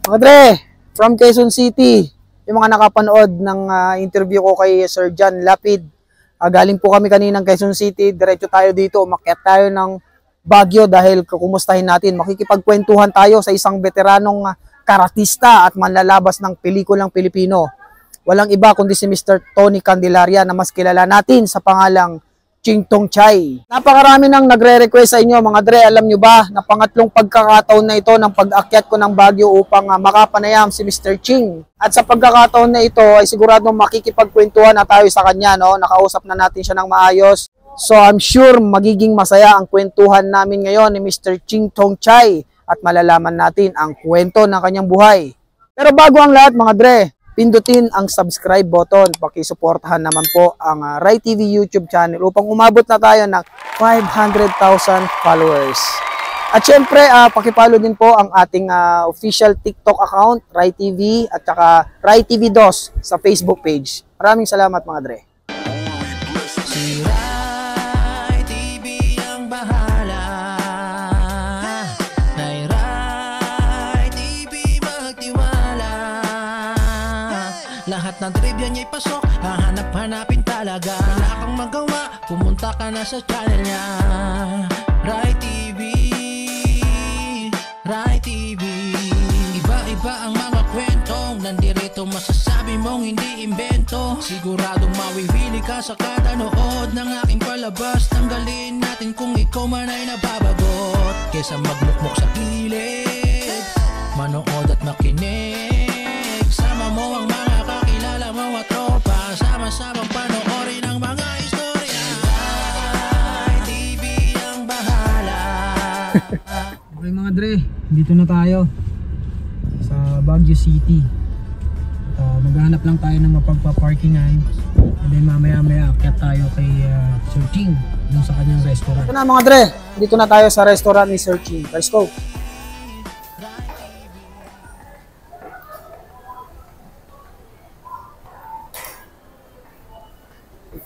Mga Dre, from Quezon City, yung mga nakapanood ng interview ko kay Sir John Lapid, galing po kami kaninang Quezon City, diretso tayo dito, umakyat tayo ng Baguio dahil kukumustahin natin, makikipagkwentuhan tayo sa isang veteranong karatista at manlalabas ng pelikulang Pilipino. Walang iba kundi si Mr. Tony Candelaria na mas kilala natin sa pangalang Ching Tong Chai. Napakarami nang nagre-request sa inyo mga Dre. Alam nyo ba na pangatlong pagkakataon na ito ng pag-akyat ko ng Baguio upang makapanayam si Mr. Ching. At sa pagkakataon na ito ay siguradong makikipagkwentuhan na tayo sa kanya. No? Nakausap na natin siya ng maayos. So I'm sure magiging masaya ang kwentuhan namin ngayon ni Mr. Ching Tong Chai at malalaman natin ang kwento ng kanyang buhay. Pero bago ang lahat mga Dre, pindutin ang subscribe button. Pakisuportahan naman po ang Rai TV YouTube channel upang umabot na tayo ng 500,000 followers. At syempre, pakipollow din po ang ating official TikTok account, Rai TV, at saka Rai TV DOS sa Facebook page. Maraming salamat mga Dre. Si Rai TV ang bahala. Nay Rai TV magtiwala. Lahat ng trivia niya'y pasok, hahanap-hanapin talaga. Wala kang magawa, pumunta ka na sa channel niya. Rai TV, Rai TV. Iba-iba ang mga kwentong nandirito, masasabi mong hindi imbento. Siguradong mawihili ka sa kada nood ng aking palabas. Tanggalin natin kung ikaw man ay nababagot. Kesa magmukmok sa gilid, manood at makinig. Sama mo ang mga kakilala mo at tropa, sama-samang panoorin ang mga istorya. Rai TV ang bahala. Okay mga Dre, dito na tayo sa Baguio City. Maghanap lang tayo ng mapagpa-parkingan. And then mamaya-maya akyat tayo kay Sir Ching dun sa kanyang restaurant. Ito na mga Dre, dito na tayo sa restaurant ni Sir Ching. Let's go!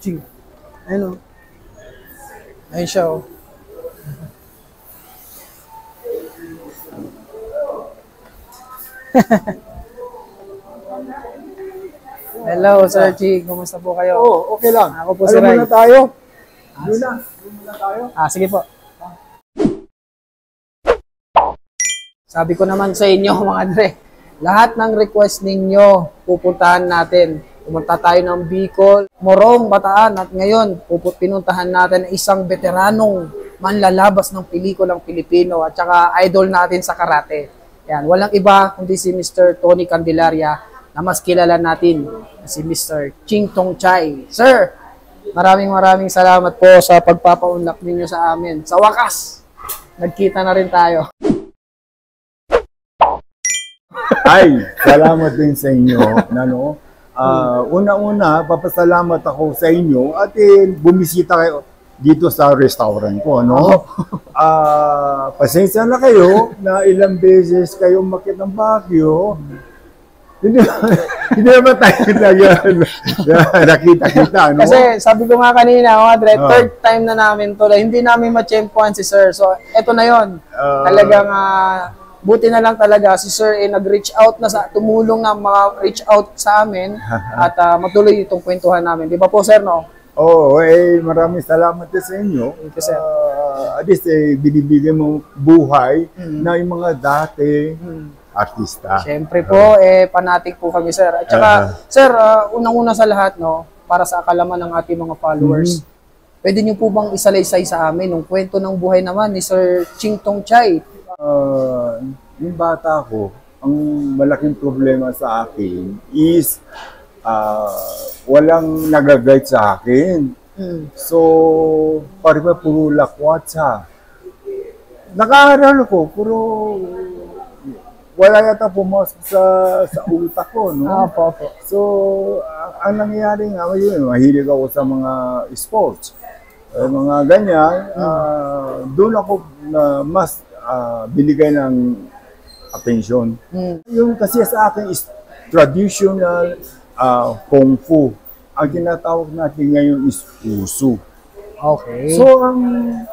Ching. Ayun o. Ayun siya o. Hello Sir Ching, kumusta po kayo? Oo, okay lang. Ako po si Rai. Muna tayo. Muna tayo. Sige po. Sabi ko naman sa inyo mga Dre, lahat ng request ninyo pupuntahan natin. Pumunta tayo ng Bicol, Morong, Bataan at ngayon pinuntahan natin ang isang veteranong manlalabas ng pelikulang Pilipino at saka idol natin sa karate. Yan, walang iba kundi si Mr. Tony Candelaria na mas kilala natin si Mr. Ching Tong Chai. Sir, maraming salamat po sa pagpapaunlak ninyo sa amin. Sa wakas, nagkita na rin tayo. Ay, salamat din sa inyo. Una-una, papasalamat ako sa inyo at bumisita kayo dito sa restaurant ko, no? Pasensya na kayo na ilang beses kayo umakyat ng Baguio. Hindi naman tayo nakita-kita, no? Kasi sabi ko nga kanina, mga Dre, third time na namin to. Hindi namin ma-champuan si Sir. So, eto na yon. Talagang buti na lang talaga si Sir nag-reach out na tumulong na reach out sa amin at matuloy itong kwentuhan namin. Di ba po, Sir, no? Oo, maraming salamat din sa inyo. Thank you, Sir. At least, binibigyan mo buhay na yung mga dati artista. Siyempre po, fanatic po kami, Sir. At saka, Sir, unang-una sa lahat, no, para sa akalaman ng ating mga followers, pwede niyo po bang isalaysay sa amin yung kwento ng buhay naman ni Sir Ching Tong Chai? Yung bata ko, ang malaking problema sa akin is walang nag-guide sa akin. So, parang puro lakwatsa. Nag-aaral ko, pero wala yata pumasok sa utak ko, no? Opo. So, ang nangyayari nga, mahilig ako sa mga sports. Mga ganyan, doon ako na mas binigay ng atensyon. Yung kasi sa akin is traditional Kung Fu. Ang tinatawag natin ngayon is Wushu. Okay. So,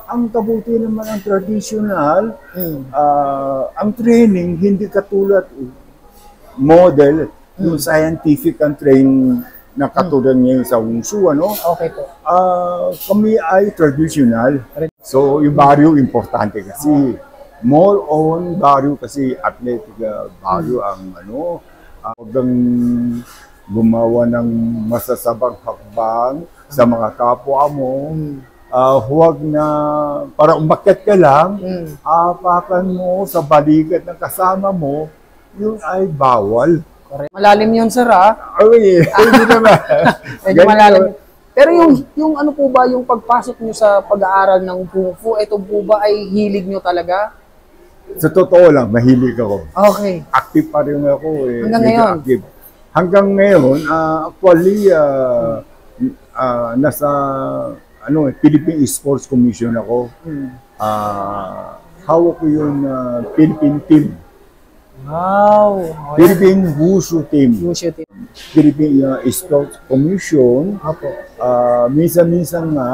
ang kabuti naman ang traditional, ang training hindi katulad model, yung scientific and trained na katulad ngayon sa Wushu, ano? Okay po. Kami ay traditional. So, yung barrio importante kasi. More on barrio kasi athletic barrio ang ano. Huwag kang gumawa ng masasabang hakbang sa mga kapwa mo. Huwag na, para umakyat ka lang, apakan mo sa balikat ng kasama mo, yun ay bawal. Malalim yun, sir, ha? Ay, hindi naman. Medyo malalim. Pero yung ano po ba, yung pagpasok nyo sa pag-aaral ng Kung Fu, ito po ba ay hilig nyo talaga? Sa totoo lang, mahilig ako. Okay. Active pa rin ako. Hanggang medyo ngayon? active. Hanggang ngayon, actually, nasa Philippine Sports Commission ako. Hawak ko yung Philippine team. Wow. Philippine Wushu team. Wushu team. Philippine Sports Commission. Opo. Minsan-minsan nga,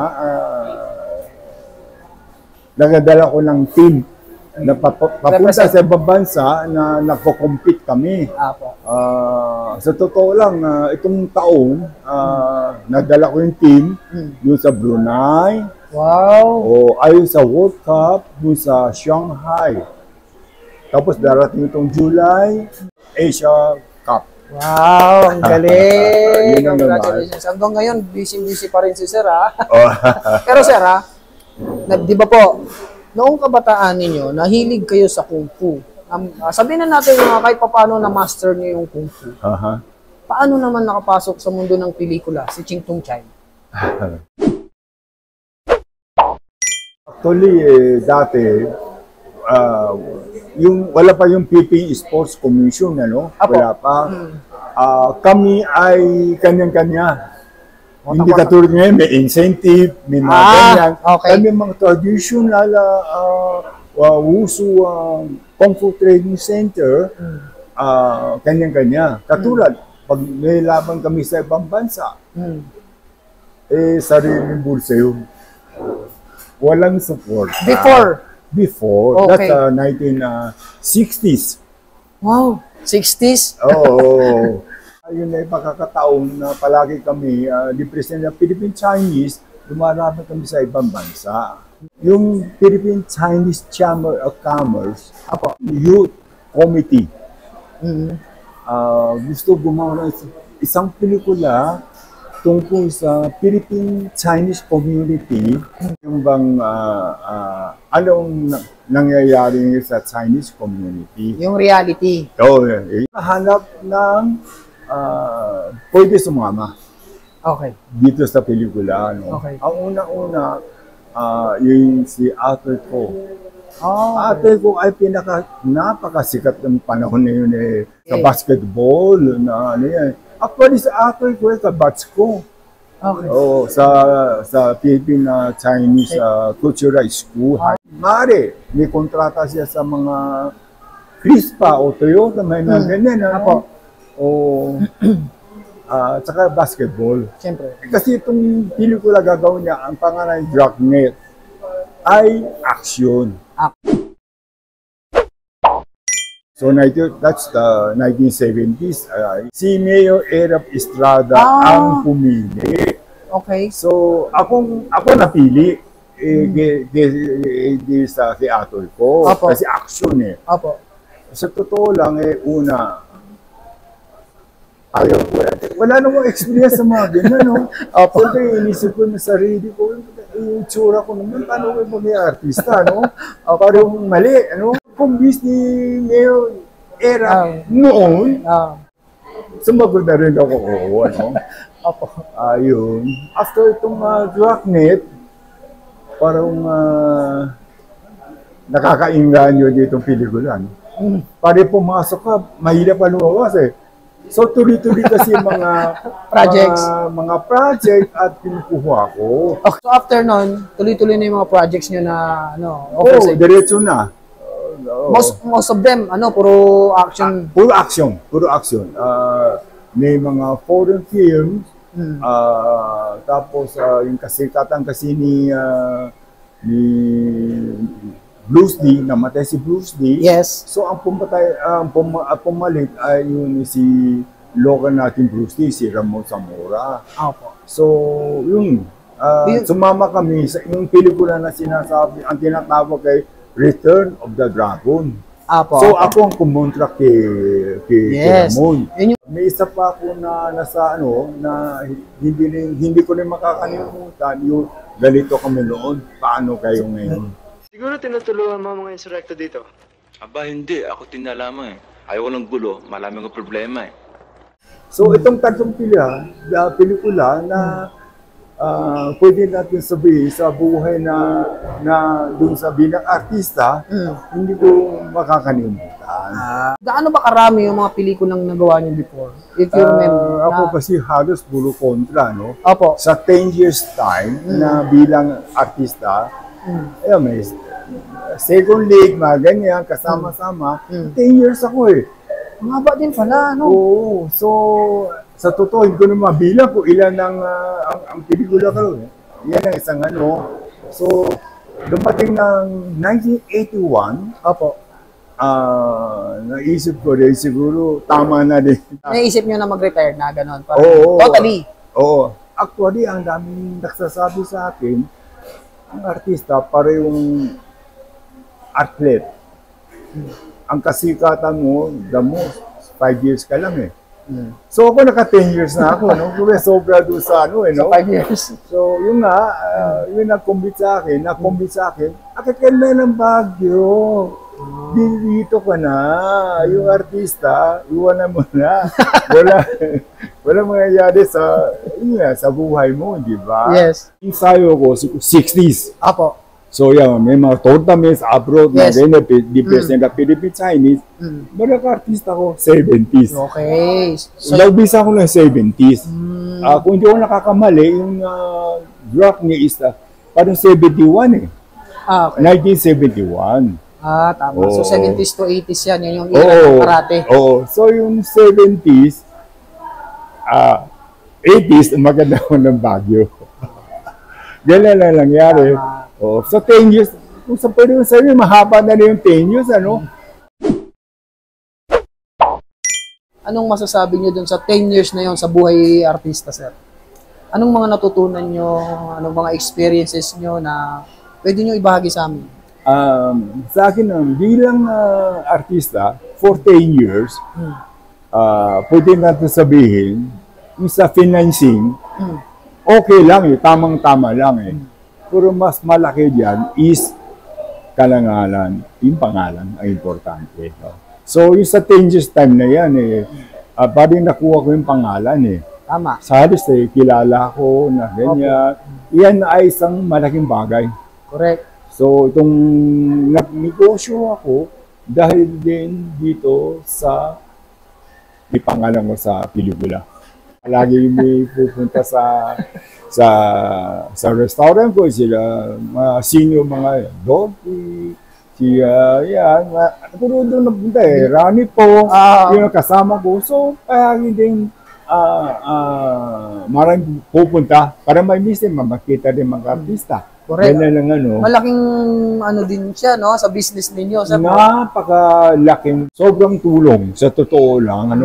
nagadala ko ng team na papunta sa ibang bansa na nagko-compete kami. Apo. Sa totoo lang, itong taon, nadala ko yung team doon sa Brunei. Wow. O ayon sa World Cup doon sa Shanghai. Tapos darating itong July, Asia Cup. Wow, ang galing. Yun ang Congratulations. Hanggang ngayon, busy-busy pa rin si sir, ha? Pero sir, ha? Di ba po, noong kabataan ninyo, nahilig kayo sa Kung Fu. Sabihin na natin kahit paano na-master niyo yung Kung Fu. Paano naman nakapasok sa mundo ng pelikula si Ching Tung Chai? Actually, dati, wala pa yung Philippine Sports Commission, ano? Apo. Wala pa. Kami ay kanya-kanya. Hindi katulad ngayon, may incentive, may mga ganyan. Okay. Kami mga traditional Wushu Kung Fu Training Center, kanya-kanya. Katulad, pag may laban kami sa ibang bansa, sariling bulsa yun. Walang support. Before. Okay. That's 1960s. Wow, 60s? Oo. Ayun ay pagkakataon na palagi kami, represent ng Philippine Chinese, lumalaban kami sa ibang bansa. Yung Philippine Chinese Chamber of Commerce, Youth Committee, gusto gumawa ng isang pelikula tungkol sa Philippine Chinese community, yung bang anong nangyayari sa Chinese community. Yung reality. So, hanap ng pwede sumama Okay. dito sa pelikula. No? Okay. Ang una-una, yung si ate ko. Ate ko ay napakasikat ng panahon na yun sa basketball. Na, ano yan. Actually, sa ate ko, kabatch ko. Okay. Oh, sa Philippine Chinese Cultural School. Mare, may kontrata siya sa mga Crispa o Toyota, may mga ganyan. Ano? O tsaka basketball. Siyempre. Kasi itong pelikula gagawin niya, ang pangalan Dragnet ay action. So that's the 1970s. Si Mayor Erap Estrada ang pumili. Okay. So ako napili sa theater ko. Apo. Kasi action eh. Opo. Sa totoo lang una, ayaw ko. Wala namang experience sa mga ganyan, no? Siyempre, inisip ko na sarili ko, yung tsura ko naman, paano ko may artista, no? Parang mali, ano? Kung bis ni Mayor Era noon, sumagot na rin ako, ano? Ayun. After itong Dragnet, parang nakakainganyo dito ang pelikula, no? Pare pumasok ka, mahirap pa lumabas eh. So tuloy-tuloy kasi mga Projects. mga project at pinukuha ko. So after nun, tuloy-tuloy na yung mga projects nyo na Diretso na. Most of them, puro action. Puro action. May mga foreign films, tapos yung kasikatan kasi ni Bruce Lee, namatay si Bruce Lee. Yes. So ang pumalit ay yun si local natin Bruce Lee, si Ramon Zamora. Opo. So yun, sumama kami sa yung pelikula na sinasabi, ang tinatawag kay Return of the Dragon. Opo. So ako ang kumontra kay Yes. Ramon. Yun yung, May isa pa ako na nasa na hindi ko rin makakalimutan yung ganito kami noon. Paano kayo ngayon? Siguro tinutulungan mo mga insurekto dito. Aba, hindi. Ako tinalama eh. Ayaw ng gulo. Marami kong problema eh. So itong tatlong pelikula na pwede natin sabihin sa buhay na dun sa bilang artista, hindi ko makakalimutan. gaano ba karami yung mga pelikulang nagawa niyo before? If you remember. Ako kasi halos puro kontra, no? Opo. Sa 10 years time na bilang artista, may second league, mga ganyan, kasama-sama, 10 years ako eh. Mahaba din pala, no? Oo. So, sa totoo, hindi ko na mabilang kung ilan ang pelikula ko. Yan ang isang So, dumating ng 1981, Opo. naisip ko rin siguro tama na din. Naisip niyo na mag-retire na gano'n? Oo. Totally. Oo. Actually, ang daming nagsasabi sa akin, ang artista parehong athlete. Ang kasikatan mo, the most, 5 years ka lang eh. So ako naka 10 years na ako, no? Kaya sobra doon sa no? 5 years. So yun nga, yun nag-commit sa akin, akit ka na ng Baguio. Dito ka na, yung artista, iwanan mo na. Wala mangyayari sa buhay mo, di ba? Yes. Ensayo ko, 60s. Apo. So yeah, may mga tournaments abroad Yes. na ganyan, di-present na Philippine Chinese. Malaka-artista ko, 70s. Okay. So, Nagbisa ko ng 70s. Kung hindi ako nakakamali, yung draft niya is parang 71 eh. okay. 1971. Tama. So, Oo. 70s to 80s yan. Yan yung era ng karate. Oo. So yung 70s, 80s, maganda ko ng Baguio. Ganyan lang nangyari. Oh, so 10 years, kung sa pwede mo sabihin, mahaba na yung 10 years, ano? Anong masasabi niyo dun sa 10 years na yon sa buhay artista, sir? Anong mga natutunan niyo? Anong mga experiences niyo na pwede niyo ibahagi sa amin? Sa akin, bilang artista, for 10 years, pwede natin sabihin, yung sa financing, okay lang eh, tamang-tama lang eh. Pero mas malaki diyan is kalangalan, yung pangalan ang importante. So, yung sa 10 years time na yan eh, parang nakuha ko yung pangalan eh. Tama. Sa halos eh, kilala ko na ganyan. Yan ay isang malaking bagay. Correct. So, itong nagnegosyo ako dahil din dito sa ipangalan ko sa pelikula. Lagi may pupunta sa restaurant ko, sila mga senior mga Dolphy, yan, puro doon napunta eh, Rani po, yung kasama ko. So, hindi din maraming pupunta para may minsan makita din mga artista. Correct. Yan lang Malaking din siya, no, sa business ninyo. Sir. Napakalaking, sobrang tulong, sa totoo lang,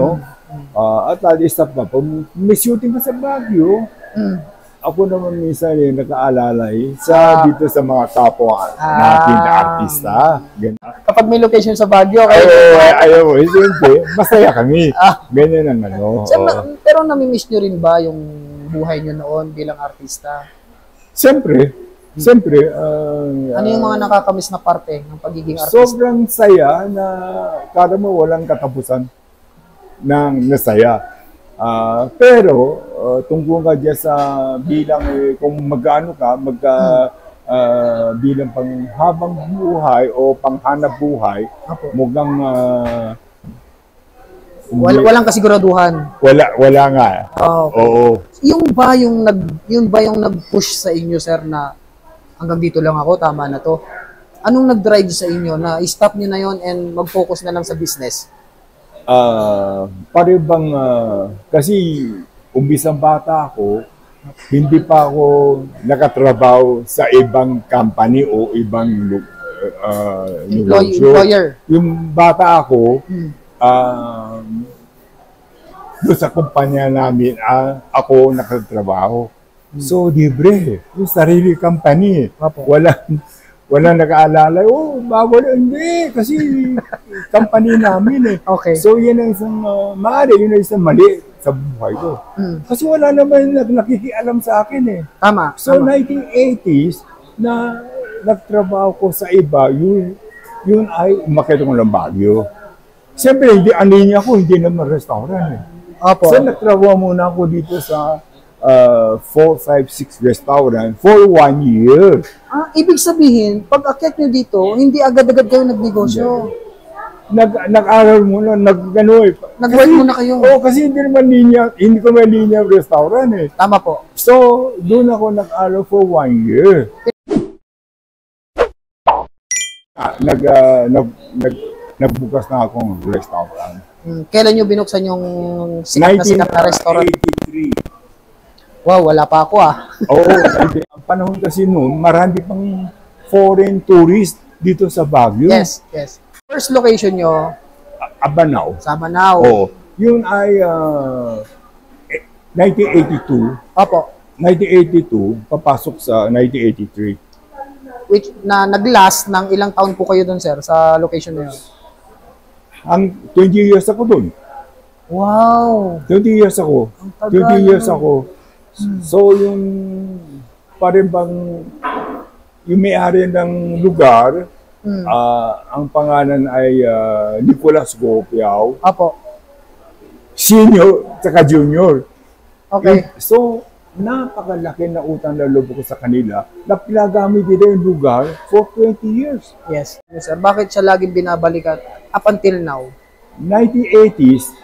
at isa pa, may shooting ka sa Baguio, ako naman minsan nakaalalay dito sa mga kapwa natin na artista. Ganyan. Kapag may location sa Baguio, Ayaw, siyempre, masaya kami. Ganyan ang Sir, pero namimiss nyo rin ba yung buhay nyo noon bilang artista? Siyempre, Ano yung mga nakakamiss na parte ng pagiging artista? sobrang saya na kada mo walang katapusan ng nasaya. Pero tungkol ka dyan sa bilang kung magano ka, bilang panghabang buhay o panghanap buhay, mukhang Walang kasiguraduhan. wala nga. Okay. Oo. Yung ba yung nag-push sa inyo, sir, na hanggang dito lang ako, tama na to? Anong nag-drive sa inyo na i-stop niyo na yon and mag-focus na lang sa business? Paribang kasi umbisang bata ako, hindi pa ako nakatrabaho sa ibang company o ibang negosyo. Employer. Yung bata ako, doon sa kumpanya namin, ako nakatrabaho. So, libre. Yung sarili company. Opo. Wala nag-aalala, bawal. Hindi, kasi company namin eh. Okay. So, yan ang isang, yun ang isang mali sa buhay ko. Kasi wala naman nakikialam sa akin eh. Tama. So, tama. 1980s, na nagtrabaho ko sa iba, yun ay umakyat ko ng Baguio. Siyempre, hindi aninya ko, hindi naman restaurant eh. Opo. So, nagtrabaho muna ako dito sa 4, 5, 6 restaurant for 1 year. Ibig sabihin, pag akyat nyo dito, hindi agad-agad kayo nagnegosyo. Nag-aral muna, Nag-work muna kayo. Oo, kasi hindi ko may linya restaurant eh. Tama po. So, doon ako nag-aral for 1 year. Nagbukas na akong restaurant. Kailan nyo binuksan yung sikat na restaurant? 1983. Wow, wala pa ako Oo, ang panahon kasi noon, marami pang foreign tourists dito sa Baguio. Yes, yes. First location nyo, Abanao. sa Manao. Oo. Yun ay 1982. Opo. 1982, papasok sa 1983. Which, nag-last ng ilang taon po kayo doon, sir, sa location na yun? Ang 20 years ako doon. Wow! 20 years ako. Ang tagal, 20 years no? ako. So, yung parang bang yung may-ari ng lugar, ang pangalan ay Nicolas Gopiao, Opo. senior at junior. Okay. So, napakalaki na utang na loob ko sa kanila na pinagamit nila yung lugar for 20 years. Yes. Yes, sir. Bakit siya laging binabalikan up until now? 1980s,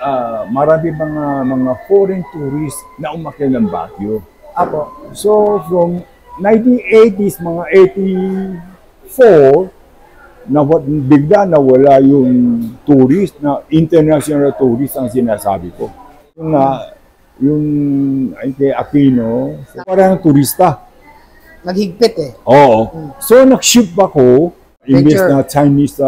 marami mga foreign tourists na umakyat ng Baguio. Opo. So, from 1980s, mga 84, bigla nawala yung tourist, na international tourist ang sinasabi ko. Yung kay Aquino, parang turista. Naghigpit eh. Oo. So, nag-ship ako, imbes Venture. na Chinese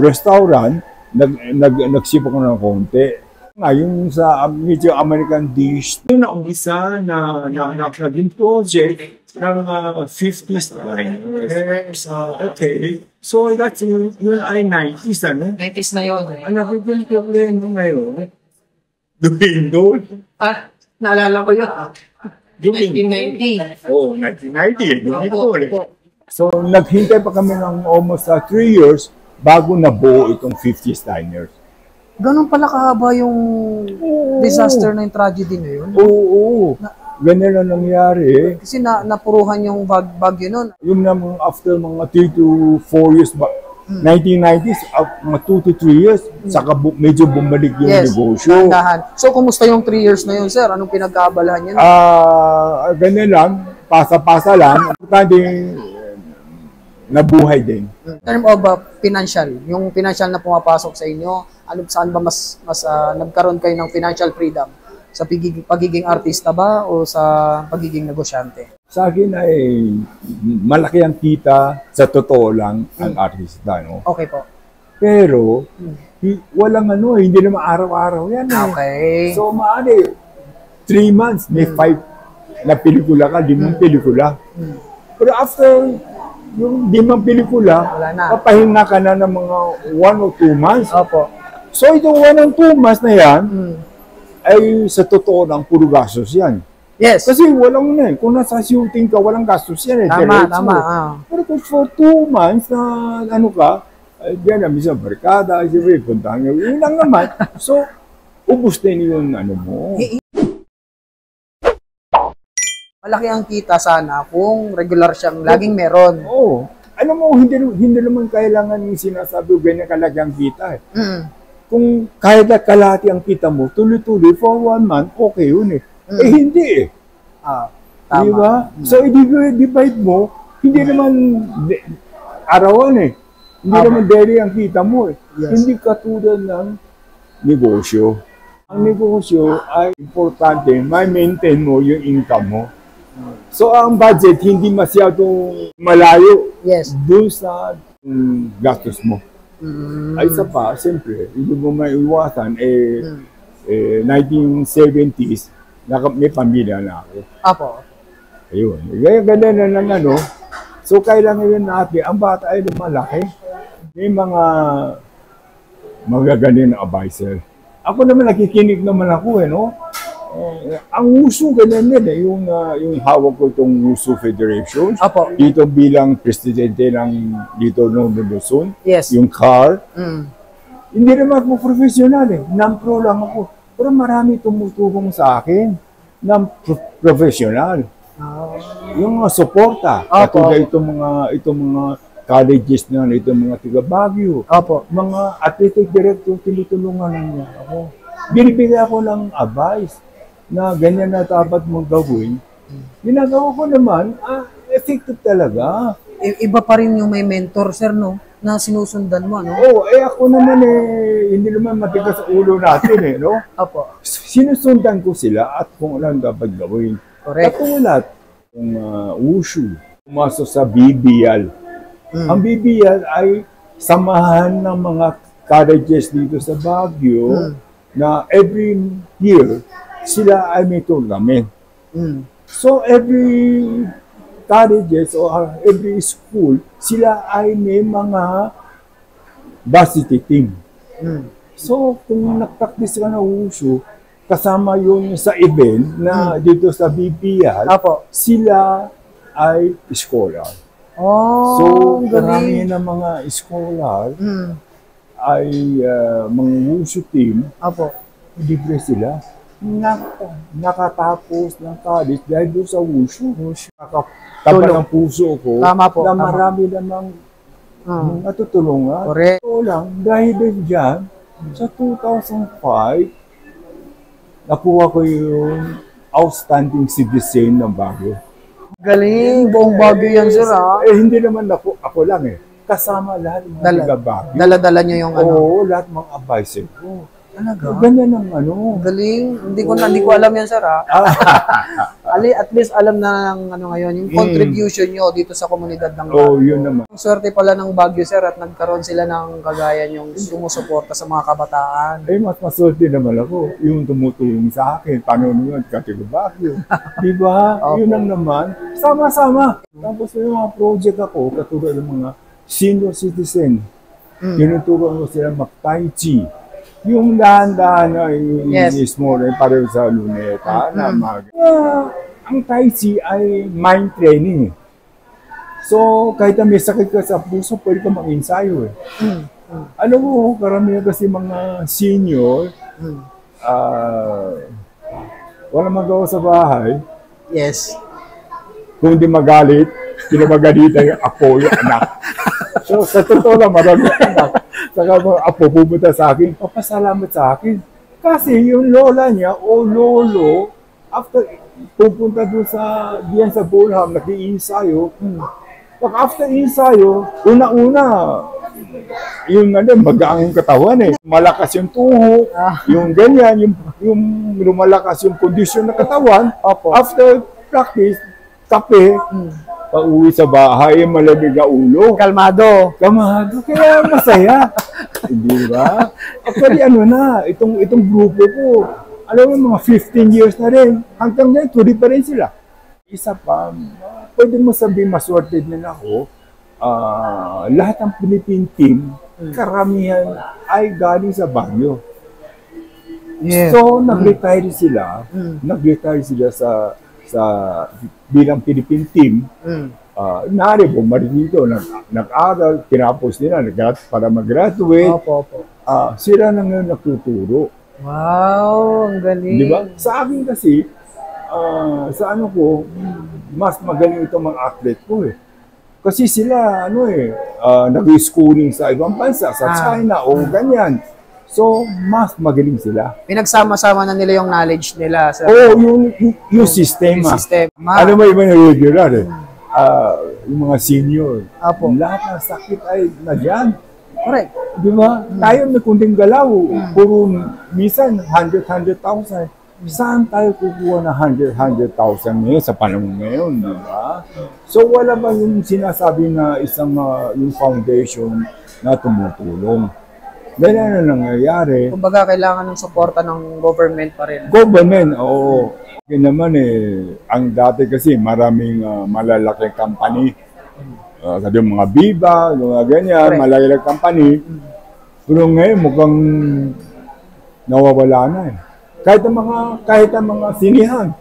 restaurant, nag-ship ako ng konti. Ngayon sa medyo American dish, yun na umpisa na naging project ng 50s years. Okay. So, that's yun ay 90s, ano? 90s na yun. Ang nakikita ko rin ngayon, doon. Naalala ko yun. 1990. 1990. Oh, 1990. Doon Opo, ulit. opo. So, naghintay pa kami ng almost 3 years bago nabuo itong 50s diners. Ganun pala kahaba yung disaster na yung tragedy na yun. Oo. Ganyan na nangyari. Kasi napuruhan yung bagyo nun. Yung naman after mga 3 to 4 years, 1990s, mga 2 to 3 years, saka medyo bumalik yung negosyo. Dahan. So, kumusta yung 3 years na yun, sir? Anong pinagkaabalahan yun? Ganyan lang, pasa-pasa lang. Importante, nabuhay din. In term of financial, yung financial na pumapasok sa inyo, saan ba mas nagkaroon kayo ng financial freedom? Sa pagiging artista ba o sa pagiging negosyante? Sa akin ay malaki ang kita, sa totoo lang, ang artista. No? Okay po. Pero, walang hindi naman araw-araw yan. Okay. So, maaari, 3 months, may 5 na pelikula ka, 5 pelikula. Pero after yung 5 pelikula, Wala na. papahinga ka na ng mga 1 or 2 months. Opo. So, itong 1 or 2 months na yan, ay sa totoo lang, puro gastos yan. Yes. Kasi walang kung nasa shooting ka, walang gastos yan. Tama, diretso. tama. Pero kung for 2 months na diyan na minsan barkada, siyempre, puntahan nyo. Yun lang naman. So, ubus din yung mo. Malaki ang kita sana kung regular siyang laging meron. Oo. Alam mo, hindi naman kailangan yung sinasabi ganyan kalaki ang kita. Kung kahit na kalahati ang kita mo, tuloy-tuloy for 1 month, okay yun eh. Hindi eh. Tama. Diba? So, i-divide mo, hindi naman arawan eh. Hindi naman daily ang kita mo eh. Yes. Hindi katulad ng negosyo. Ang negosyo ay importante, may maintain mo yung income mo. So ang budget hindi masyadong malayo Yes. dun sa gastos mo. Ay isa pa, siyempre, hindi mo maiwasan, 1970s, may pamilya na ako. Apo. Ayun. Kaya ganun na lang ano. So kailangan yun natin, ang bata ay lumalaki. May mga magagaling na advisor. Ako naman nakikinig naman ako no. Ang WUSU ganun yan yung hawak ko itong WUSU Federation. Apo. Dito bilang presidente ng dito ng Luzon. Yes. Yung CAR. Mm. Hindi naman ako professional non-pro lang ako. Pero marami tumutulong sa akin ng professional. Yung mga suporta. Opo. Katulad itong mga colleges na itong mga tiga Baguio. Opo. Mga athletic director, tinutulungan lang niya ako. Binibigay ako ng advice na ganyan na dapat mong gawin. Ginagawa ko naman, effective talaga. Iba pa rin yung may mentor, sir, no? Na sinusundan mo, no? Oo, ako naman hindi naman matigas sa ulo natin no? Opo. Sinusundan ko sila at kung ano dapat gawin. Correct. Katulad, kung WUSU, pumasok sa BBL. Ang BBL ay samahan ng mga colleges dito sa Baguio na every year sila ay may tournament. So every colleges or every school, sila ay may mga varsity team. So kung nag-practice ka na WUSU, kasama yun sa event na dito sa BPL, Apo. sila ay scholar. Oh, So, galing. karami ng mga scholar ay mga WUSU team, Apo. libre sila. Nakatapos ng college dahil doon sa WUSU. Nakataba ng puso ko Tama po, na tama. marami namang natutulungan. Correct. So lang, dahil din dyan, sa 2005, nakuha ko yung outstanding citizen ng Baguio. Galing. Buong Baguio yan, sir, ha? Hindi naman ako lang kasama lahat ng mga taga Baguio. Dala-dala niyo yung ano. Oo, lahat mga advisor ko. Talaga? Ganyan ang ano. Galing. Hindi ko alam yan, sir, ha? At least alam na ng ano ngayon, yung contribution nyo dito sa komunidad ng Baguio. Oo, yun naman. Ang swerte pala ng Baguio, sir, at nagkaroon sila ng kagaya yung sumusuporta sa mga kabataan. Mas maswerte naman ako. Yung tumutulong sa akin, panonood ka taga Baguio. Diba? Yun lang naman. Sama-sama. Tapos yung mga project ako, katulad ng mga senior citizen. Tinutulungan ko sila mag-Tai Chi. Yung dahan-dahan na mismo rin pareho sa luneta na ang Tai Chi ay mind training. So, kahit na may sakit ka sa puso, pwede ka mag-ensayo Alam mo, karamihan kasi mga senior, wala magawa sa bahay. Yes. Kung di magalit, kinamagalitan yung apo, yung anak. So, sa totoo lang, marami anak. Saka mga apo pupunta sa akin, papasalamat sa akin. Kasi yung lola niya o lolo, after pupunta doon diyan sa Bulham, nag-iinsayo. Pag after insayo, una-una, yung magaang katawan malakas yung tuhod, yung ganyan, yung lumalakas yung kondisyon ng katawan. After practice, kape, pauwi sa bahay, malamig na ulo. Kalmado. Kaya masaya. Hindi ba? Actually, itong grupo ko, alam mo, mga 15 years na rin. Hanggang ngayon, tuloy pa rin sila. Isa pa, pwede mo sabihin, maswerte din ako, lahat ng Philippine team, karamihan ay galing sa Baguio. Yeah. So, nag-retire sila. Nag-retire sila sa bilang Philippine team. Nari, bumalik dito, nag-aral, tinapos nila, para mag-graduate. Sila na ngayon nagtuturo. Wow, ang galing. Di ba? Sa akin kasi, sa ano ko, mas magaling itong mga athlete ko Kasi sila, nag-schooling sa ibang bansa, sa China o ganyan. So, mas magaling sila. Pinagsama-sama na nila yung knowledge nila. Sir. Yung sistema. Yung sistema. Ano ba iba na regular yung mga senior. Apo. Lahat ng sakit ay nadyan. Correct. Di ba? Tayo may kunding galaw. Puro minsan 100,000. Saan tayo kukuha na 100,000 ngayon sa panahon ngayon, di ba? So wala ba yung sinasabi na isang yung foundation na tumutulong? Ganyan na nangyayari. Kumbaga, kailangan ng suporta ng government pa rin. Government, oo. Kaya naman ang dati kasi maraming malalaking company. Sabi mga Viva, mga ganyan, Correct. malalaking company. Pero ngayon mukhang nawawala na eh. Kahit ang mga sinihan.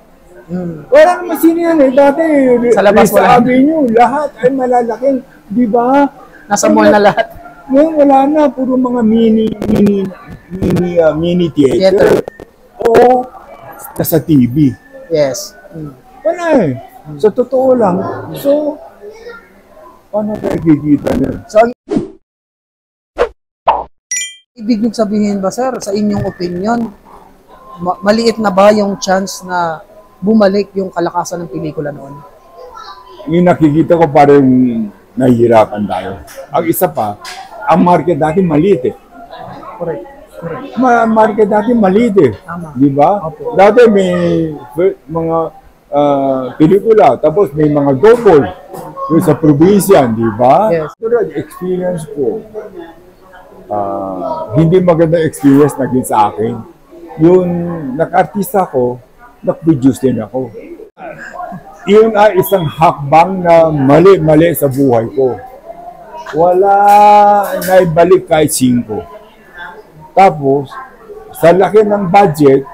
Wala naman sinihan eh. Dati, Sa labas wala. Sabi nyo, lahat ay malalaking, di ba? Nasa mall na lahat. Ngayon wala na, puro mga mini theater. Oo, nasa TV. Yes. Wala eh. Sa totoo lang. So, paano tayo kikita niya? So, ibig nyo sabihin ba, sir, sa inyong opinion, maliit na ba yung chance na bumalik yung kalakasan ng pelikula noon? Yung nakikita ko parang nahihirapan tayo. Ang isa pa, ang market natin maliit eh. Correct. Market natin maliit eh. Tama. Di ba? Opo. Dati may mga pelikula, tapos may mga double yung sa probinsya, di ba? Yes. Pero experience ko, hindi magandang experience naging sa akin. Yung nag-artista ko, nag-produce din ako. Yun ay isang hakbang na mali-mali sa buhay ko. Wala naibalik kahit 5. Tapos, sa laki ng budget,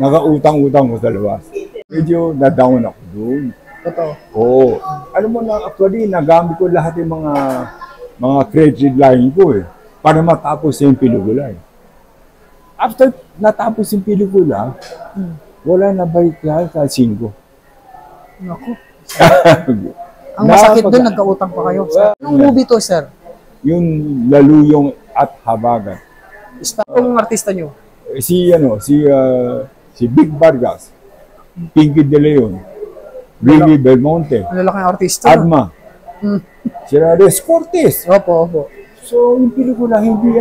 nakautang-utang ko sa labas. Medyo na-down ako doon. Totoo. Oo. Alam mo na, actually, nagamit ko lahat yung mga credit line ko eh, para matapos yung pelikula eh. After natapos yung pelikula, wala na balik kahit 5. Naku. Ang masakit doon, nagkautang pa kayo. Anong movie to, sir? Yung Laluyong at Habagat. Anong artista nyo? Si Big Vargas, Pinky De Leon, Willie Belmonte, Ang lalaking artista. Adma, si Reyes Cortez. Opo. So, yung pelikula, hindi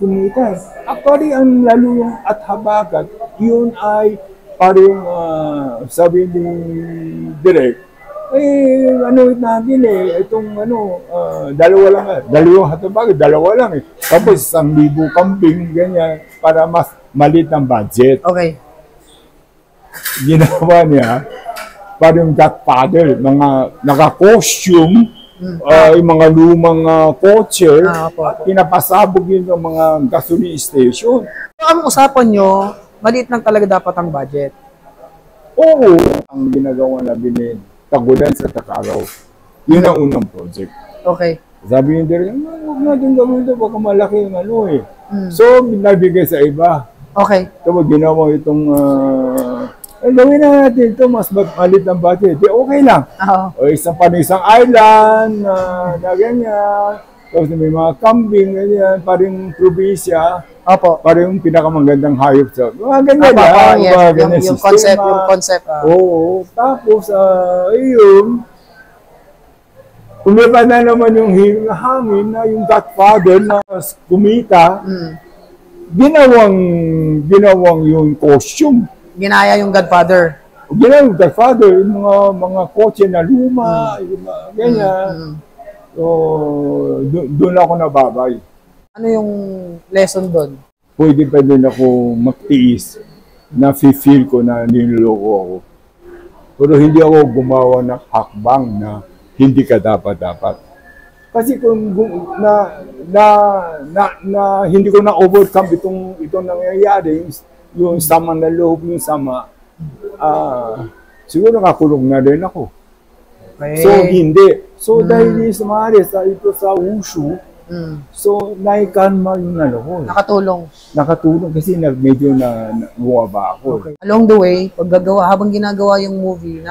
kumita. Actually, ang Laluyong at Habagat, yun ay parang sabi ni Direk, natin itong dalawang hatabag, dalawa lang eh. Tapos 1,000 kambing, ganyan, para mas malit ang budget. Okay. Ginawa niya, parang Godfather, mga naka-costume, yung mga lumang kotse, Opo. pinapasabog yun ng mga gasoline station. So, ang usapan nyo, maliit lang talaga dapat ang budget. Oo, ang ginagawa namin ni Tagulan sa Takaraw, yun ang unang project. Okay. Sabi niya rin, huwag natin gawin ito, baka malaki yung So, nabigay sa iba. Okay. Tapos ginawa itong, gawin na natin ito, mas malit ang budget. Di, okay lang. Oo. O isang island, na ganyan. Tapos may mga kambing, ganyan, parang probinsya. Opo. Parang yung pinakamagandang hayop sa, mga ganyan Opo, lang. yes. Mga ganyan Yung sistema. concept. Oo. Tapos, ayun, umiba na naman yung hangin na yung Godfather na kumita, ginawang yung costume. Ginaya yung Godfather. Ginawang yung Godfather, yung mga kotse na luma, yung mga ganyan. So, doon ako nababay. Ano yung lesson doon? Pwede pa din ako magtiis na feel ko na niloloko ako. Pero hindi ako gumawa ng hakbang na hindi ka dapat. Kasi kung hindi ko na overcome itong nangyayari, yung sama na loob, yung sama, siguro nakakulong na rin ako. Okay. So, hindi. So, dahil ito sa wushu, so, naikalma yung ko. Nakatulong kasi medyo buwaba ako. Okay. Along the way, habang ginagawa yung movie,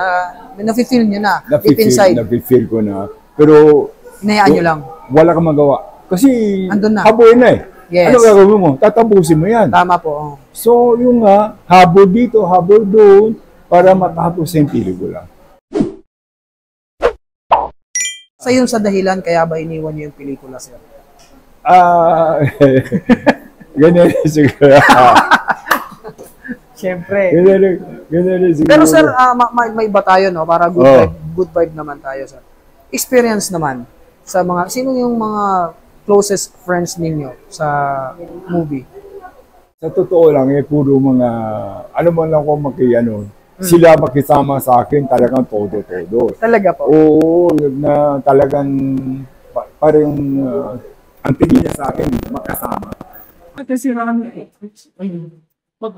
nafe-feel nyo na, deep inside. Nafe-feel ko na. Pero, hinayaan nyo lang. wala kang magawa. Kasi, andun na. Habol na eh. Yes. Ano gagawin mo? Tatapusin mo yan. Tama po. So, yung habol dito, habol doon, para matapos yung pelikula. Sa yun sa dahilan, kaya ba iniwan niyo yung pelikula, sir? Ganyan siguro. Siyempre. Ganun rin siguro. Pero sir, may iba tayo, no? Para Oh. good vibe naman tayo, sir. Experience naman sa mga, sino yung mga closest friends ninyo sa movie? Sa totoo lang, puro mga, ano man lang ako sila makisama sa akin, talagang todo-todo. Talaga po? Oo, na talagang parang ang tingin niya sa akin, makasama. Kasi pag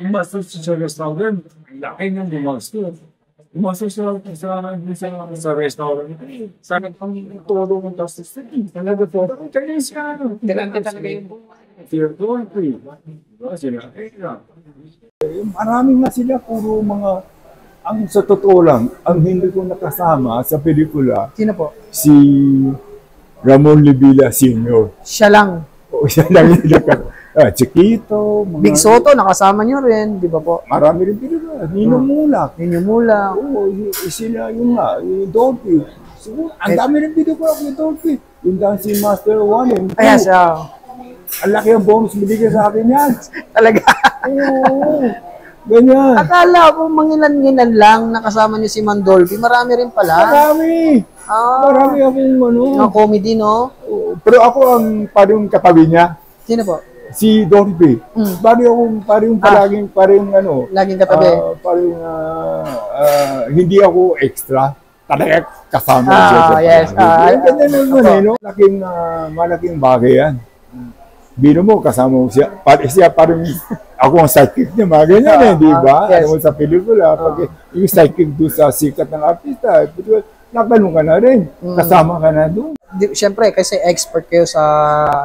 umastos sa restaurant, laki ng gumastos. Umastos sa restaurant. Sana pang todo ng gastos. Talaga po. Kaya siya, Dilante talaga yung Tier 2, 3. Sila, Maraming nga sila, puro mga, ang sa totoo lang, ang hindi ko nakasama sa pelikula, Sino po? si Ramon Libila Sr. Siya lang. O siya lang yung Chiquito, mga, Big Soto, nakasama nyo rin, di ba po? marami rin pelikula. Nino Mulak. Ninyo mula. Oo, sila yung nga, yung Dolphy. Siguro, ang dami rin pelikula yung Dolphy. Yung Dancing Master 1 and 2. Ayan siya. Ang laki ang bonus binigay sa akin yan. Talaga. Oo, ganyan. Akala ko mangilan-ngilan lang nakasama niyo si Mandolfi. Marami rin pala. Marami. Marami akong Mga comedy, no? Pero ako ang parang katabi niya, Sino po? si Dolphy. Parang palaging, Laging katabi. hindi ako extra. Talaga kasama siya. Yes. Ganyan naman no? Malaking bagay yan. Bino mo, kasama mo siya. Siya parang ako ang sidekick niya, mga ganyan di ba? Yes. Alam mo sa pelikula, pag yung sidekick doon sa sikat ng artista, natanong ka na rin, kasama ka na doon. Siyempre, kasi expert kayo sa,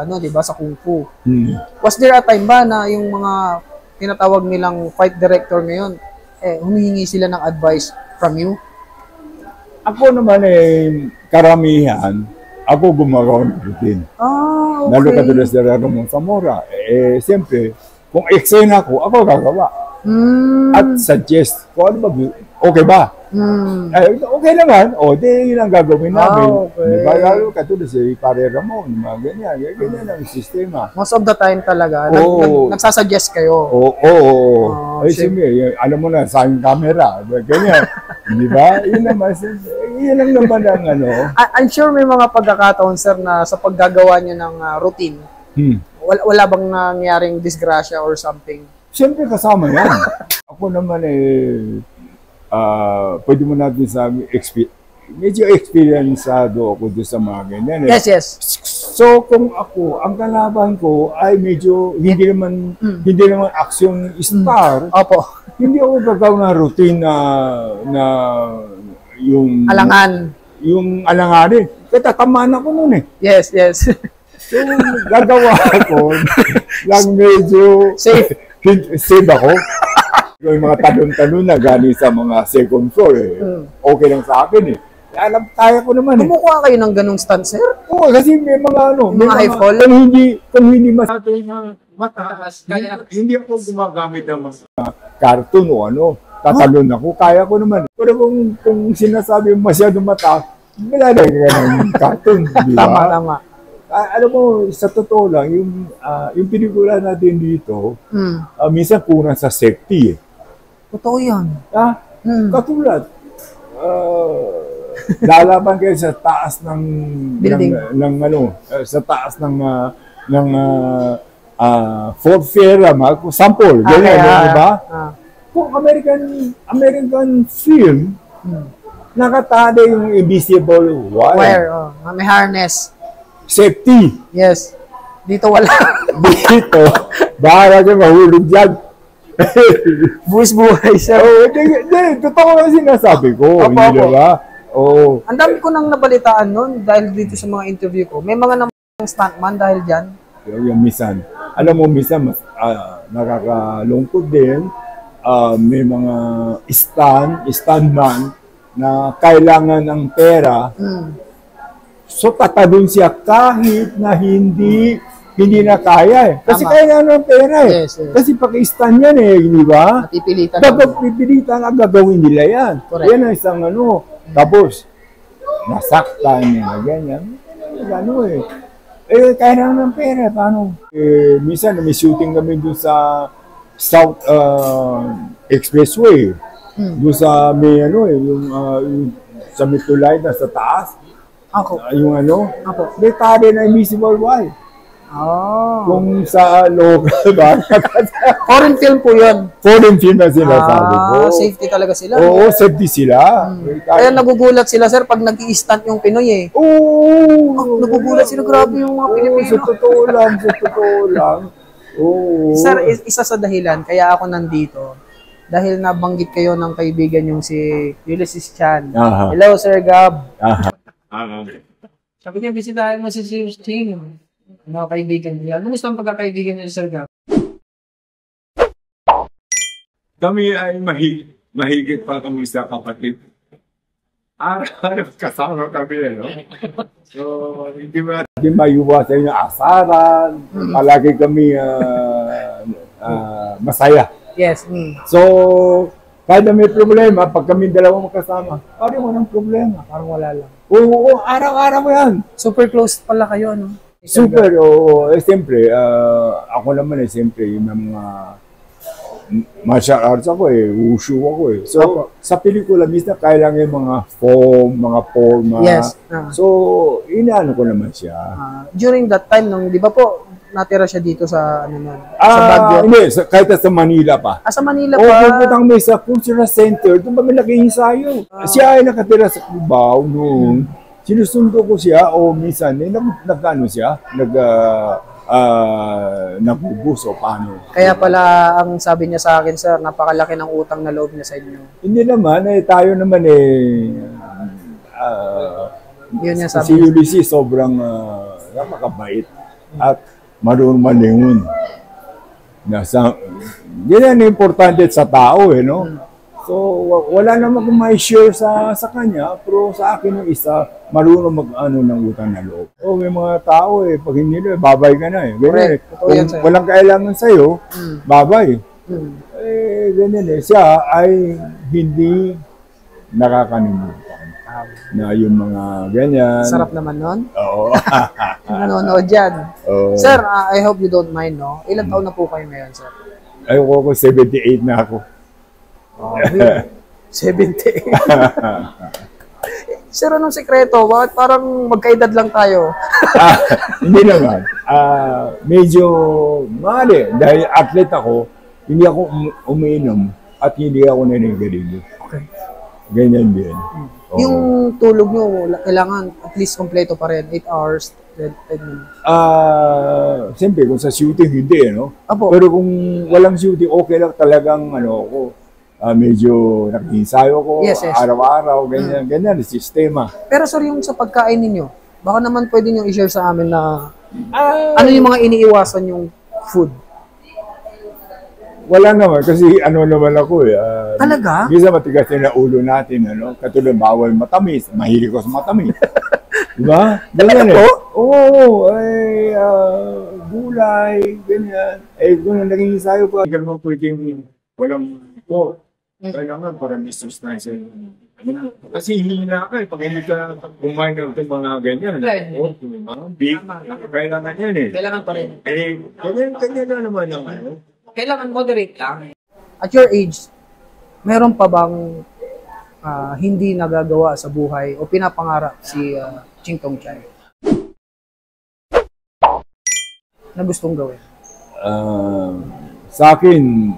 di ba, sa Kung Fu. Hmm. Was there a time ba na yung mga tinatawag nilang fight director ngayon, humihingi sila ng advice from you? Ako naman karamihan, ako gumagawa ng routine. Okay. Lalo katulad sa Ramon Zamora. Siyempre, kung eksena ako gagawa. At suggest, kung ano ba, okay ba? Okay naman, di yun ang gagawin namin. Okay. Diba? Lalo katulad si Pare Ramon, mga ganyan. Ganyan ang sistema. Most of the time talaga, nagsasuggest kayo. Oo. Siyempre, alam mo na, sa aking camera. Ganyan. Di ba? Yun naman, yun lang naman ang I'm sure may mga pagkakataon, sir, na sa paggagawa niyo ng routine, wala bang nangyaring disgrasya or something? Siyempre kasama yan. Ako naman pwede mo natin sabi, medyo experiencado ako doon sa mga ganyan. Yes. So kung ako, ang kalaban ko ay medyo hindi naman action star. Opo. Hindi ako gagawa ng routine na yung Alangan. Yung alanganin. Kaya tatamaan ako noon Yes. So gagawa ko lang medyo safe ako. Yung mga talon-talon na galing sa mga second floor, okay lang sa akin Alam, kaya ko naman Kumukuha kayo ng ganung stunt, sir? Oo, kasi may mga May mga high fall? Kung hindi mataas, kaya hindi ako gumagamit ng mga cartoon o tatalon ako, kaya ko naman. Pero kung sinasabi masyadong mataas, nilalagay ka ng cartoon, di ba? Tama. Alam mo, sa totoo lang, yung pelikula natin dito, minsan kulang sa safety Totoo yan. Katulad, lalaban kayo sa taas ng building, sa taas ng Fort Fiera, sample, ganyan, di ba? Kung American film, nakatali yung invisible wire. May harness. Safety. Yes. Dito wala. Dito, bahala ka mahulog dyan. Buwis-buhay siya. Totoo lang sinasabi ko. Hindi ba? Ang dami ko nang nabalitaan nun dahil dito sa mga interview ko. May mga namang stuntman dahil dyan. Yung minsan. Alam mo, minsan nakakalungkot din. May mga stuntman na kailangan ng pera. So tatalon siya kahit na hindi na kaya Kasi kailangan ng pera Yes. Kasi paki-stand yan di ba? Napipilitan. Pipilitan ang gagawin nila yan. Correct. Yan ang isang Tapos, nasaktan niya, ganyan. Kailangan ng pera. Paano? Minsan, may shooting kami doon sa South Expressway. Doon sa may yung sa Mitulay na sa taas. Ako. Yung Apo. may tali na invisible wire. Oh. Kung sa local ba, Foreign film po yun. foreign film na sinasabi ko. Safety talaga sila. Oo, safety sila. Kaya nagugulat sila, sir, pag nag-i-stunt yung Pinoy eh. Oo. Nagugulat sila, grabe yung mga Pilipino. Sa totoo lang. Oo. Sir, isa sa dahilan, kaya ako nandito, dahil nabanggit kayo ng kaibigan yung si Ulysses Chan. Aha. Hello, Sir Gab. Sabi niya, bisitahin mo si Sir Sting. Mga kaibigan niya. Ano gusto ang pagkakaibigan niya, Sir Gab? Kami ay mahigit pa kami sa kapatid. Araw-araw kasama kami, no? So, hindi ba? Hindi maiwasan yung asaran. Palagi kami masaya. Yes. So, kahit na may problema, pag kami dalawa magkasama, parang walang problema. Parang wala lang. Oo, araw-araw yan. Super close pala kayo, no? Super, oo. Siyempre, ako naman siyempre, yung mga martial arts ako wushu ako So, sa pelikula, minsan kailangan yung mga form, mga forma. Yes. So, inaano ko naman siya. During that time, nung, di ba po, natira siya dito sa, sa Baguio? Hindi, kahit sa Manila pa. Sa Manila Oo, pa? pupuntang may sa Cultural Center, doon kami nag-iinsayo. Siya ay nakatira sa Cubao noon. Sinusundo ko siya, o minsan, nag-ano siya, nagubus o paano. Kaya pala, ang sabi niya sa akin, sir, napakalaki ng utang na loob niya sa inyo. Hindi naman, tayo naman Yun yung si sabi niya. Ulysses sobrang napakabait at marunong malingon. Yan ang importante sa tao, no? So, wala naman kung may share sa kanya, pero sa akin yung isa, marunong mag-ano ng utang na loob. May mga tao pag hindi babay ka na Ganyan Kung walang kailangan sa'yo, babay. Ganyan Siya ay hindi nakakalimutan na yung mga ganyan. Sarap naman nun. Oo. Nanonood dyan. Oo. Sir, I hope you don't mind, no? Ilang taon na po kayo ngayon, sir? Ayoko ko, 78 na ako. 78. Sir, anong sekreto? Bakit parang magkaedad lang tayo? Hindi naman. Medyo mali. Dahil athlete ako, hindi ako umiinom at hindi ako naninigarilyo. Okay. Ganyan din. Yung tulog nyo, kailangan at least kompleto pa rin. 8 hours, 10 minutes. Siyempre, kung sa shooting, hindi, no? Apo. Pero kung walang shooting, okay lang talagang, ako, medyo nag-ensayo ko, Yes. araw-araw, ganyan, sistema. Pero sir, yung sa pagkain ninyo, baka naman pwede nyo i-share sa amin na ano yung mga iniiwasan yung food? Wala naman, kasi naman ako Talaga? Minsan matigas na ulo natin, katulad bawal matamis, mahilig ko sa matamis. Diba? Ganyan Oo, gulay, ganyan. Kung naging ensayo pa. Hindi ka naman pwedeng walang po. Kailangan para may substantial. Kasi hihina ka pag hindi ka kumain ng mga ganyan. Mga big, kailangan yan Kailangan pa rin. Ganyan na naman ang Kailangan moderate lang. At your age, meron pa bang hindi nagagawa sa buhay o pinapangarap si Ching Tong Chai na gustong gawin? Sa akin,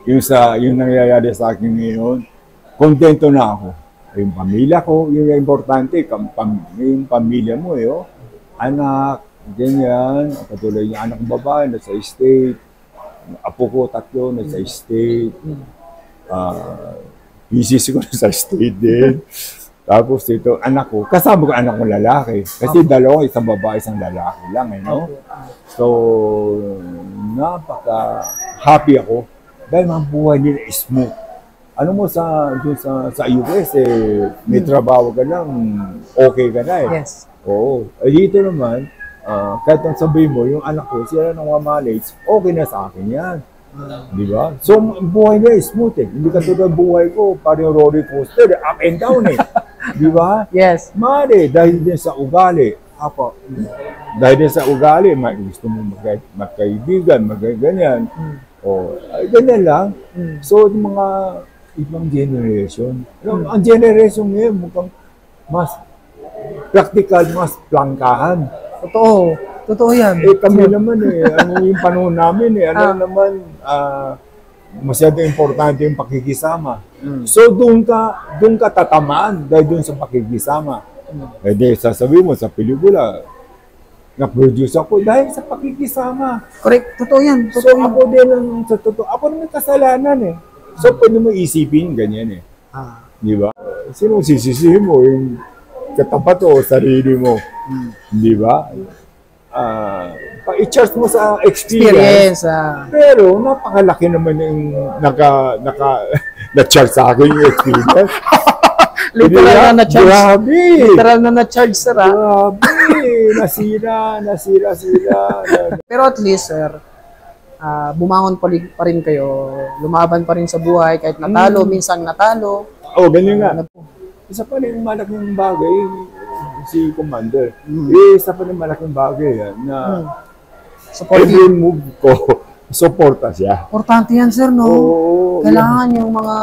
yung nangyayari sa akin ngayon, kontento na ako. Yung pamilya ko, yung importante, yung pamilya mo, anak, ganyan, katulad yung anak ng babae, nasa state, apo ko, 3, nasa state, misis ko nasa state din. Tapos ito, anak ko, kasama ko anak ko lalaki. Kasi dalawa, isang babae, isang lalaki lang, no? So, napaka-happy ako. Dahil mga buhay nila smooth. Ano mo sa US, may trabaho ka lang, okay ka na Yes. Oo. Dito naman, kahit ang sabihin mo, yung anak ko, sila ng mga manage, okay na sa akin yan. Di ba? So, buhay nila smooth Hindi ka tulad buhay ko, parang roller coaster, up and down Di ba? Yes. Mali, dahil din sa ugali. Opo. Dahil din sa ugali, gusto mo magkaibigan, ganyan. O, ganyan lang. So, yung mga ibang generation. Ang generation ngayon mukhang mas practical, mas plangkahan. Totoo. Totoo yan. Kami naman ano yung panahon namin naman, masyado importante yung pakikisama. So, doon ka tatamaan dahil doon sa pakikisama. Di, sasabihin mo sa pelikula, na-produce ako dahil sa pakikisama. Correct. Totoo yan. So, ako din, sa totoo, ako naman kasalanan So, pwede mo isipin, ganyan Di ba? Sino sisisihin mo? Yung katapat o sarili mo? Di ba? I-charge mo sa experience. Pero, napakalaki naman yung na-charge sa akin yung experience. Literal na na-charge. Grabe! Literal na na-charge, sir. Grabe! Nasira. Pero at least, sir, bumangon pa rin kayo, lumaban pa rin sa buhay, kahit natalo, minsan natalo. Ganyan nga. Isa pa rin malaking bagay, si Commander. Isa pa rin malaking bagay na every move ko, suporta siya. Importante yan, sir, no? Kailangan yung mga,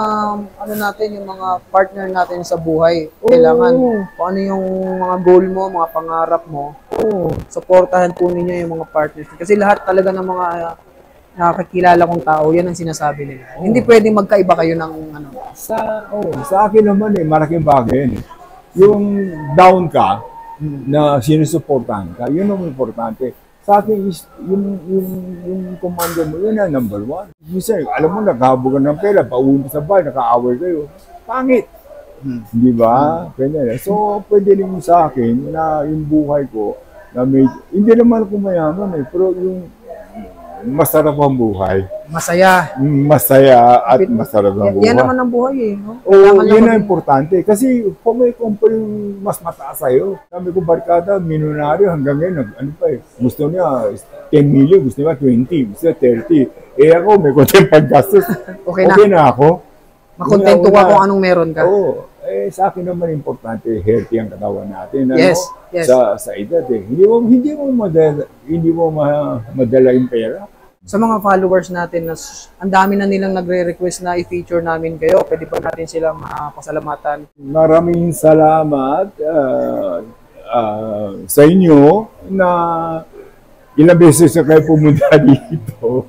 yung mga partner natin sa buhay. Kailangan, kung ano yung mga goal mo, mga pangarap mo, suportahan po ninyo yung mga partners. Kasi lahat talaga ng mga nakakakilala kong tao, yan ang sinasabi nila. Hindi pwedeng magkaiba kayo ng Sa akin naman malaking bagay Yung down ka, na sinusuportahan ka, yun ang importante. Sa akin is, yung commander mo, yun ang number one. Minsan, alam mo, naghahabugan ng pera, pauwi sa bahay, nakaaway kayo. Pangit. Di ba? Ganyan. So, pwede rin sa akin na yung buhay ko, na hindi naman ako mayaman pero yung masarap ang buhay. Masaya at masarap ang buhay. Yan naman ang buhay no? Yun ang importante. Kasi kung may kumpul yung mas mataas sa'yo, sabi ko barkada, minunaryo hanggang ngayon, gusto niya 10 million, gusto niya 20, gusto niya 30. Ako, may konting paggastos. Okay na ako. Makontento ka kung anong meron ka. Sa akin naman importante, healthy ang katawan natin. Yes. Sa edad Hindi mo madala yung pera. Sa mga followers natin, ang dami na nilang nagre-request na i-feature namin kayo. Pwede pa natin silang pasalamatan. Maraming salamat sa inyo na ilang beses na kayo pumunta dito.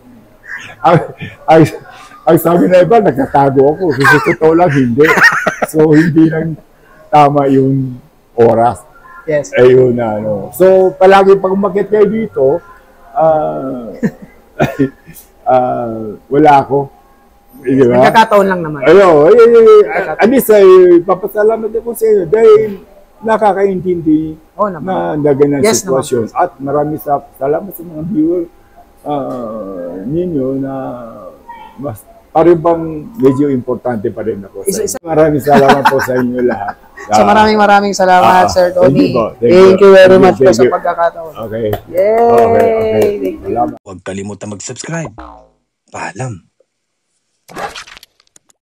Ang sabi na iba, nagtatago ako. Kasi totoo lang, hindi. So, hindi lang tama yung oras. Yes. Ayun So, palagi pag umakyat kayo dito, wala ako. Diba? Nagkakataon lang naman. At least papasalamat ako sa inyo dahil nakakaintindi na ganang sitwasyon. Naman. At maraming salamat sa mga viewer ninyo na mas parang bang medyo importante pa rin ako sa inyo. Maraming salamat po sa inyo lahat. So maraming salamat, Sir Tony. Thank you very much po sa pagkakataon. Okay. Yay! Salamat. Huwag kalimutan mag-subscribe. Paalam.